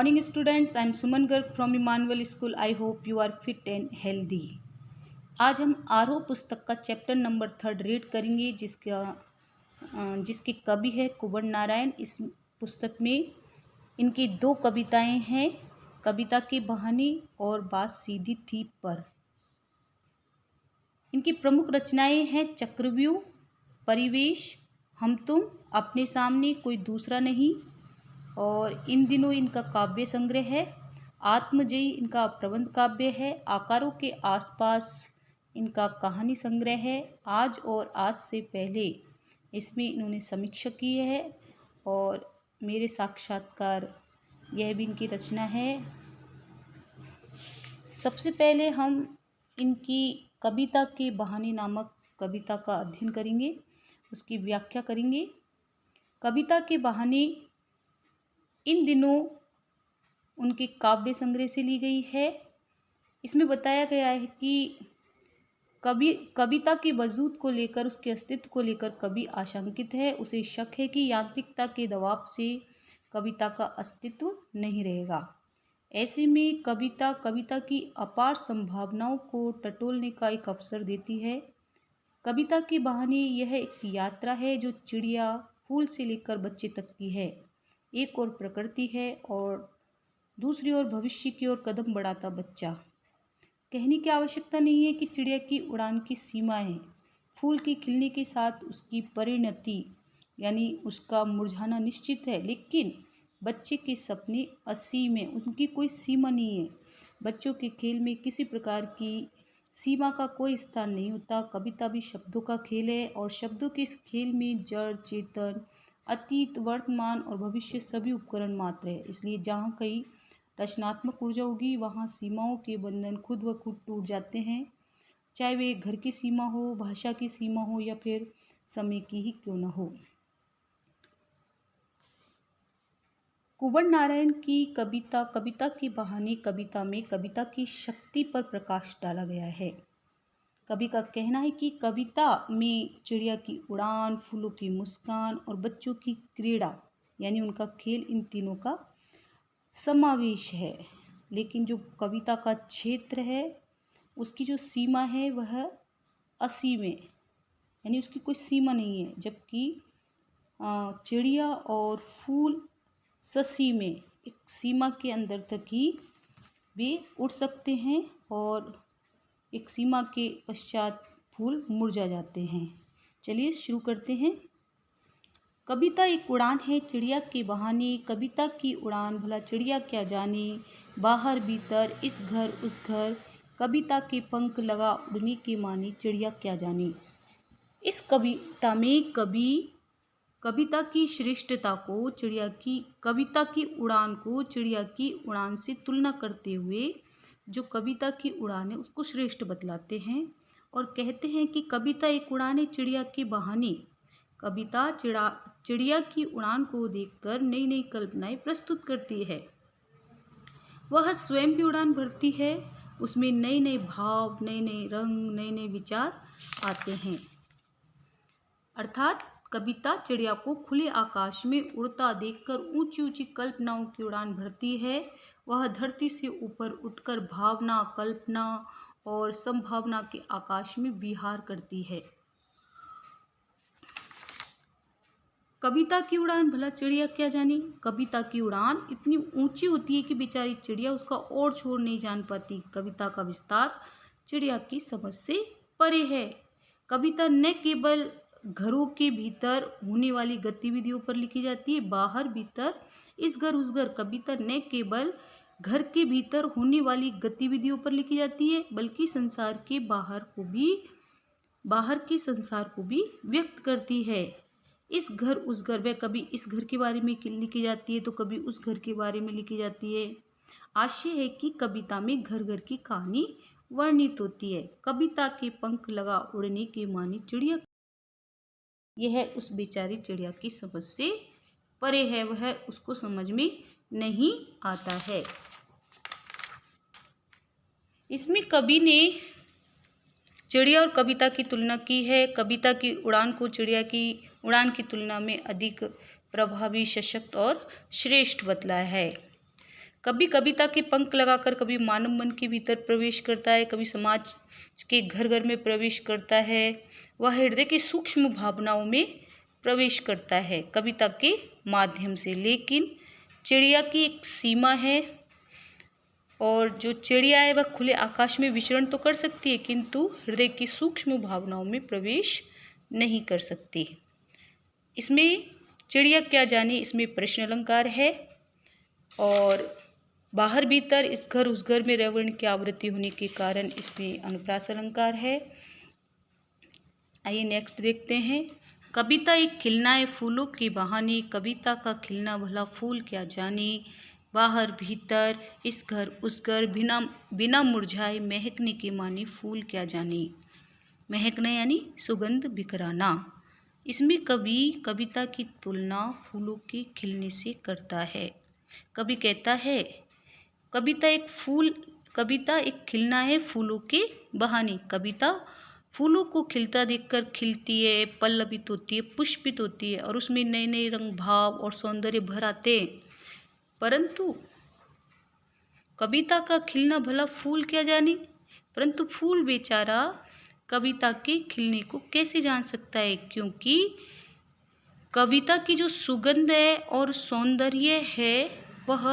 Morning students, I am Suman Garg from Emmanuel School. I hope you are fit and healthy. आज हम आरोह पुस्तक का chapter number 3 read करेंगे जिसके कवि है कुंवर नारायण। इस पुस्तक में इनकी 2 कविताएं हैं, कविता के बहाने और बात सीधी थी पर। इनकी प्रमुख रचनाएं हैं चक्रव्यूह, परिवेश, हम तुम, अपने सामने कोई दूसरा नहीं। और इन दिनों इनका काव्य संग्रह है आत्मजयी, इनका प्रबंध काव्य है। आकारों के आसपास इनका कहानी संग्रह है। आज और आज से पहले इसमें इन्होंने समीक्षा की है और मेरे साक्षात्कार, यह भी इनकी रचना है। सबसे पहले हम इनकी कविता के बहाने नामक कविता का अध्ययन करेंगे, उसकी व्याख्या करेंगे। कविता के बहाने इन दिनों उनके काव्य संग्रह से ली गई है। इसमें बताया गया है कि कविता के वजूद को लेकर, उसके अस्तित्व को लेकर कवि आशंकित है। उसे शक है कि यांत्रिकता के दबाव से कविता का अस्तित्व नहीं रहेगा। ऐसे में कविता की अपार संभावनाओं को टटोलने का एक अवसर देती है। कविता के बहाने यह एक यात्रा है जो चिड़िया, फूल से लेकर बच्चे तक की है। एक और प्रकृति है और दूसरी ओर भविष्य की ओर कदम बढ़ाता बच्चा। कहने की आवश्यकता नहीं है कि चिड़िया की उड़ान की सीमा है। फूल के खिलने के साथ उसकी परिणति यानी उसका मुरझाना निश्चित है, लेकिन बच्चे के सपने असीम है, उनकी कोई सीमा नहीं है। बच्चों के खेल में किसी प्रकार की सीमा का कोई स्थान नहीं होता। कविता भी शब्दों का खेल है और शब्दों के इस खेल में जड़, चेतन, अतीत, वर्तमान और भविष्य सभी उपकरण मात्र है। इसलिए जहाँ कहीं रचनात्मक ऊर्जा होगी वहाँ सीमाओं के बंधन खुद ब खुद टूट जाते हैं, चाहे वे घर की सीमा हो, भाषा की सीमा हो या फिर समय की ही क्यों न हो। कुंवर नारायण की कविता के बहाने कविता में कविता की शक्ति पर प्रकाश डाला गया है। कवि का कहना है कि कविता में चिड़िया की उड़ान, फूलों की मुस्कान और बच्चों की क्रीड़ा यानी उनका खेल, इन तीनों का समावेश है। लेकिन जो कविता का क्षेत्र है, उसकी जो सीमा है वह असीम है, यानी उसकी कोई सीमा नहीं है। जबकि चिड़िया और फूल ससीम है, एक सीमा के अंदर तक ही वे उड़ सकते हैं और एक सीमा के पश्चात फूल मुरझा जाते हैं। चलिए शुरू करते हैं। कविता एक उड़ान है चिड़िया के बहाने, कविता की उड़ान भला चिड़िया क्या जाने। बाहर भीतर, इस घर उस घर, कविता के पंख लगा उड़ने के माने, चिड़िया क्या जाने। इस कविता में कवि कविता की श्रेष्ठता को कविता की उड़ान को चिड़िया की उड़ान से तुलना करते हुए जो कविता की उड़ान है उसको श्रेष्ठ बतलाते हैं और कहते हैं कि कविता एक उड़ान है चिड़िया के बहाने। कविता चिड़िया की उड़ान को देखकर नई नई कल्पनाएं प्रस्तुत करती है। वह स्वयं भी उड़ान भरती है, उसमें नए नए भाव, नए नए रंग, नए नए विचार आते हैं। अर्थात कविता चिड़िया को खुले आकाश में उड़ता देखकर ऊंची ऊंची कल्पनाओं की उड़ान भरती है। वह धरती से ऊपर उठकर भावना, कल्पना और संभावना के आकाश में विहार करती है। कविता की उड़ान भला चिड़िया क्या जाने। कविता की उड़ान इतनी ऊंची होती है कि बेचारी चिड़िया उसका और छोर नहीं जान पाती। कविता का विस्तार चिड़िया की समझ से परे है। कविता न केवल घरों के भीतर होने वाली गतिविधियों पर लिखी जाती है, बाहर भीतर, इस घर उस घर। कविता न केवल घर के भीतर होने वाली गतिविधियों पर लिखी जाती है बल्कि संसार के बाहर के संसार को भी व्यक्त करती है। इस घर उस घर, वह कभी इस घर के बारे में लिखी जाती है तो कभी उस घर के बारे में लिखी जाती है। आशय है कि कविता में घर घर की कहानी वर्णित होती है। कविता के पंख लगा उड़ने के माने, चिड़िया यह उस बेचारी चिड़िया की समझ से परे है, वह उसको समझ में नहीं आता है। इसमें कवि ने चिड़िया और कविता की तुलना की है। कविता की उड़ान को चिड़िया की उड़ान की तुलना में अधिक प्रभावी, सशक्त और श्रेष्ठ बतलाया है। कभी कविता के पंख लगाकर कभी मानव मन के भीतर प्रवेश करता है, कभी समाज के घर घर में प्रवेश करता है। वह हृदय की सूक्ष्म भावनाओं में प्रवेश करता है कविता के माध्यम से। लेकिन चिड़िया की एक सीमा है, और जो चिड़िया है वह खुले आकाश में विचरण तो कर सकती है, किंतु हृदय की सूक्ष्म भावनाओं में प्रवेश नहीं कर सकती। इसमें चिड़िया क्या जाने, इसमें प्रश्न अलंकार है। और बाहर भीतर, इस घर उस घर में रवर्ण की आवृत्ति होने के कारण इसमें अनुप्रास अलंकार है। आइए नेक्स्ट देखते हैं। कविता एक खिलना है फूलों के बहाने, कविता का खिलना भला फूल क्या जाने। बाहर भीतर, इस घर उस घर, बिना बिना मुरझाए महकने के माने फूल क्या जाने। महकना यानी सुगंध बिखराना। इसमें कवि कविता की तुलना फूलों के खिलने से करता है। कवि कहता है कविता एक खिलना है फूलों के बहाने। कविता फूलों को खिलता देखकर खिलती है, पल्लवित होती है, पुष्पित होती है, और उसमें नए नए रंग, भाव और सौंदर्य भर आते हैं। परंतु कविता का खिलना भला फूल क्या जाने। परंतु फूल बेचारा कविता के खिलने को कैसे जान सकता है, क्योंकि कविता की जो सुगंध है और सौंदर्य है वह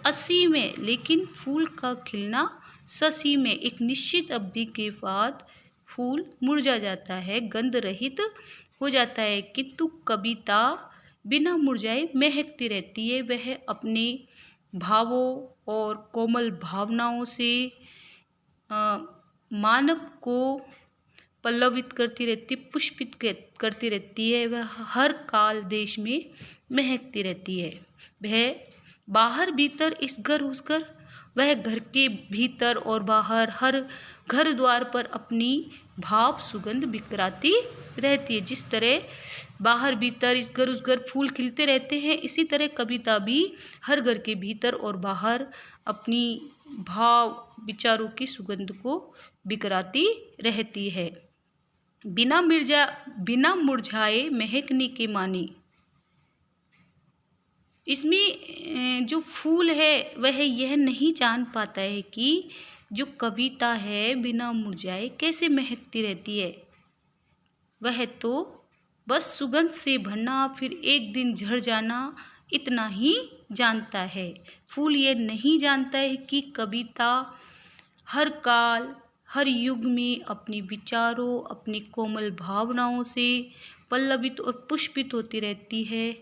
असीम है, लेकिन फूल का खिलना ससीम है। एक निश्चित अवधि के बाद फूल मुरझा जाता है, गंध रहित हो जाता है, किंतु कविता बिना मुरझाए महकती रहती है। वह अपने भावों और कोमल भावनाओं से मानव को पल्लवित करती रहती, पुष्पित करती रहती है। वह हर काल देश में महकती रहती है। वह बाहर भीतर, इस घर उस घर, वह घर के भीतर और बाहर हर घर द्वार पर अपनी भाव सुगंध बिखराती रहती है। जिस तरह बाहर भीतर, इस घर उस घर फूल खिलते रहते हैं, इसी तरह कविता भी हर घर के भीतर और बाहर अपनी भाव विचारों की सुगंध को बिखराती रहती है। बिना मुरझाए महकने के माने। इसमें जो फूल है वह यह नहीं जान पाता है कि जो कविता है बिना मुरझाए कैसे महकती रहती है। वह तो बस सुगंध से भरना फिर एक दिन झड़ जाना इतना ही जानता है। फूल ये नहीं जानता है कि कविता हर काल हर युग में अपने विचारों, अपनी कोमल भावनाओं से पल्लवित और पुष्पित होती रहती है,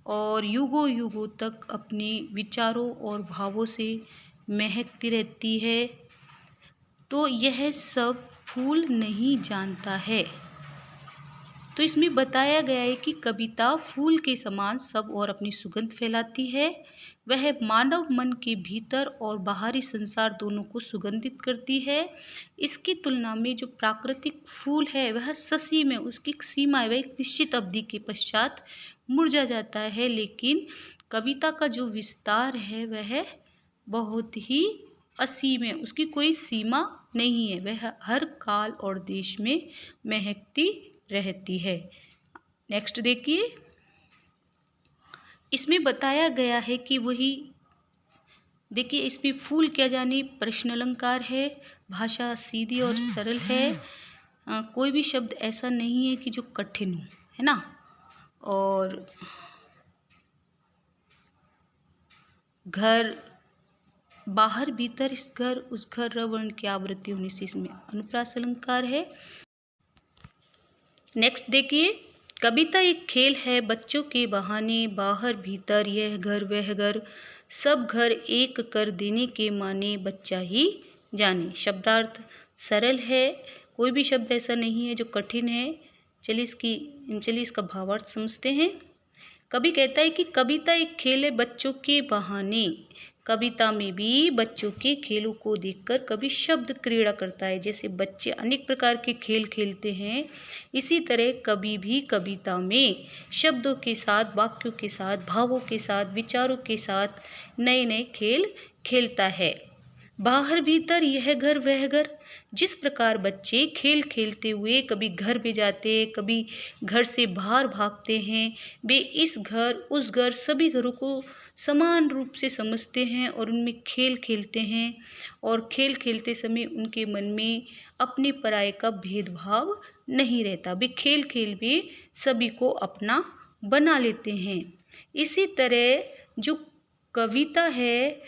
और युगों युगों तक अपने विचारों और भावों से महकती रहती है। तो यह सब फूल नहीं जानता है। तो इसमें बताया गया है कि कविता फूल के समान सब और अपनी सुगंध फैलाती है। वह मानव मन के भीतर और बाहरी संसार दोनों को सुगंधित करती है। इसकी तुलना में जो प्राकृतिक फूल है वह ससीम है, उसकी एक सीमा है, वह एक निश्चित अवधि के पश्चात मुरझा जाता है। लेकिन कविता का जो विस्तार है वह बहुत ही असीम है, उसकी कोई सीमा नहीं है। वह हर काल और देश में महकती रहती है। नेक्स्ट देखिए, इसमें बताया गया है कि वही देखिए, इसमें फूल क्या जाने प्रश्न अलंकार है। भाषा सीधी और सरल है। कोई भी शब्द ऐसा नहीं है कि जो कठिन हो, है ना। और घर बाहर भीतर, इस घर उस घर, रवर्ण की आवृत्ति होने से इसमें अनुप्रास अलंकार है। नेक्स्ट देखिए, कविता एक खेल है बच्चों के बहाने, बाहर भीतर यह घर वह घर, सब घर एक कर देने के माने बच्चा ही जाने। शब्दार्थ सरल है, कोई भी शब्द ऐसा नहीं है जो कठिन है। चलिए इसका भावार्थ समझते हैं। कवि कहता है कि कविता एक खेल है बच्चों के बहाने। कविता में भी बच्चों के खेलों को देखकर कवि शब्द क्रीड़ा करता है। जैसे बच्चे अनेक प्रकार के खेल खेलते हैं, इसी तरह कवि भी कविता में शब्दों के साथ, वाक्यों के साथ, भावों के साथ, विचारों के साथ नए नए खेल खेलता है। बाहर भीतर यह घर वह घर, जिस प्रकार बच्चे खेल खेलते हुए कभी घर में जाते हैं, कभी घर से बाहर भागते हैं, वे इस घर उस घर सभी घरों को समान रूप से समझते हैं और उनमें खेल खेलते हैं, और खेल खेलते समय उनके मन में अपने पराये का भेदभाव नहीं रहता। वे खेल खेल में सभी को अपना बना लेते हैं। इसी तरह जो कविता है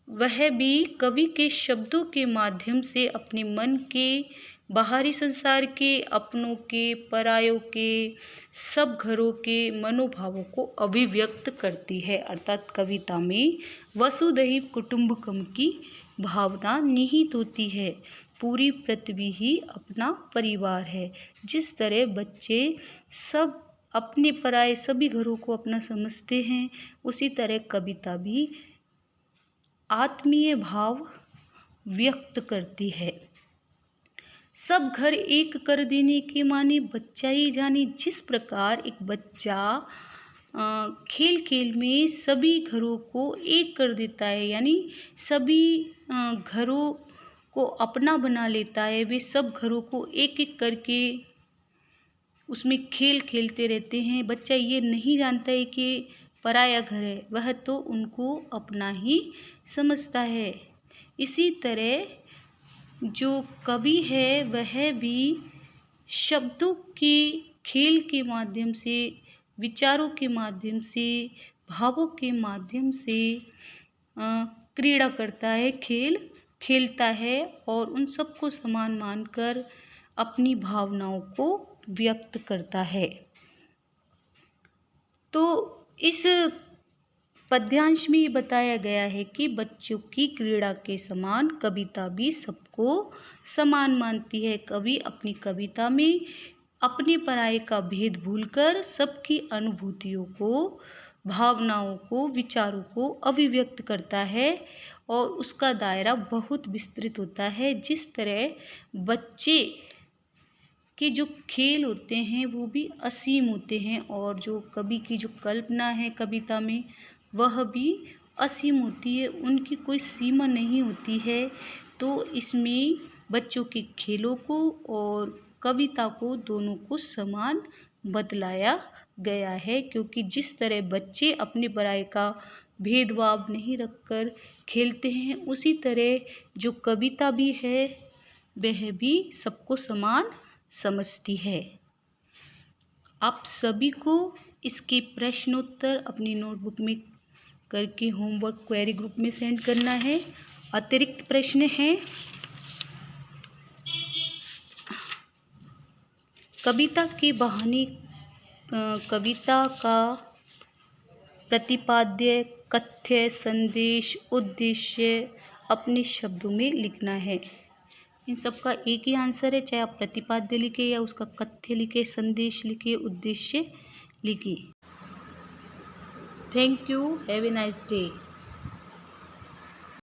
वह भी कवि के शब्दों के माध्यम से अपने मन के, बाहरी संसार के, अपनों के, परायों के, सब घरों के मनोभावों को अभिव्यक्त करती है। अर्थात कविता में वसुधैव कुटुंबकम की भावना निहित होती है। पूरी पृथ्वी ही अपना परिवार है। जिस तरह बच्चे सब अपने पराये सभी घरों को अपना समझते हैं, उसी तरह कविता भी आत्मीय भाव व्यक्त करती है। सब घर एक कर देने के माने बच्चा ही जाने। जिस प्रकार एक बच्चा खेल खेल में सभी घरों को एक कर देता है, यानी सभी घरों को अपना बना लेता है, वे सब घरों को एक एक करके उसमें खेल खेलते रहते हैं। बच्चा ये नहीं जानता है कि पराया घर है, वह तो उनको अपना ही समझता है। इसी तरह जो कवि है वह भी शब्दों के खेल के माध्यम से, विचारों के माध्यम से, भावों के माध्यम से क्रीड़ा करता है, खेल खेलता है, और उन सबको समान मानकर अपनी भावनाओं को व्यक्त करता है। तो इस पद्यांश में ये बताया गया है कि बच्चों की क्रीड़ा के समान कविता भी सबको समान मानती है। कवि अपनी कविता में अपने पराये का भेद भूलकर सबकी अनुभूतियों को, भावनाओं को, विचारों को अभिव्यक्त करता है, और उसका दायरा बहुत विस्तृत होता है। जिस तरह बच्चे के जो खेल होते हैं वो भी असीम होते हैं, और जो कवि की जो कल्पना है कविता में वह भी असीम होती है, उनकी कोई सीमा नहीं होती है। तो इसमें बच्चों के खेलों को और कविता को दोनों को समान बतलाया गया है, क्योंकि जिस तरह बच्चे अपने पराये का भेदभाव नहीं रखकर खेलते हैं, उसी तरह जो कविता भी है वह भी सबको समान समझती है। आप सभी को इसके प्रश्नोत्तर अपनी नोटबुक में करके होमवर्क क्वेरी ग्रुप में सेंड करना है। अतिरिक्त प्रश्न है, कविता के बहाने कविता का प्रतिपाद्य, कथ्य, संदेश, उद्देश्य अपने शब्दों में लिखना है। इन सब का एक ही आंसर है, चाहे आप प्रतिपाद्य लिखे या उसका कथ्य लिखे, संदेश लिखे, उद्देश्य लिखे। Thank you, have a nice day.